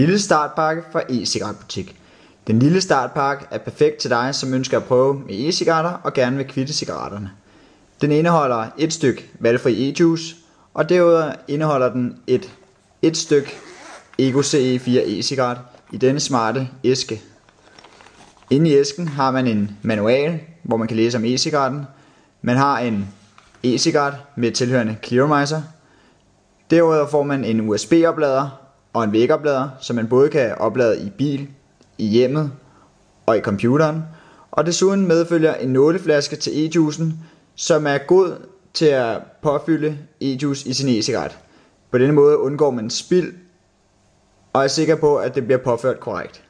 lille startpakke fra e-cigaretbutik. Den lille startpakke er perfekt til dig, som ønsker at prøve med e-cigaretter og gerne vil kvitte cigaretterne. Den indeholder et stykke valgfri e-juice, og derudover indeholder den et stykke Ego CE4 e-cigaret i denne smarte æske. Inde i æsken har man en manual, hvor man kan læse om e-cigaretten. Man har en e-cigaret med tilhørende clearomizer. Derudover får man en USB-oplader og en vægoplader, så man både kan oplade i bil, i hjemmet og i computeren. Og desuden medfølger en nåleflaske til e-juicen, som er god til at påfylde e-juice i sin e-cigaret. På denne måde undgår man spild og er sikker på, at det bliver påført korrekt.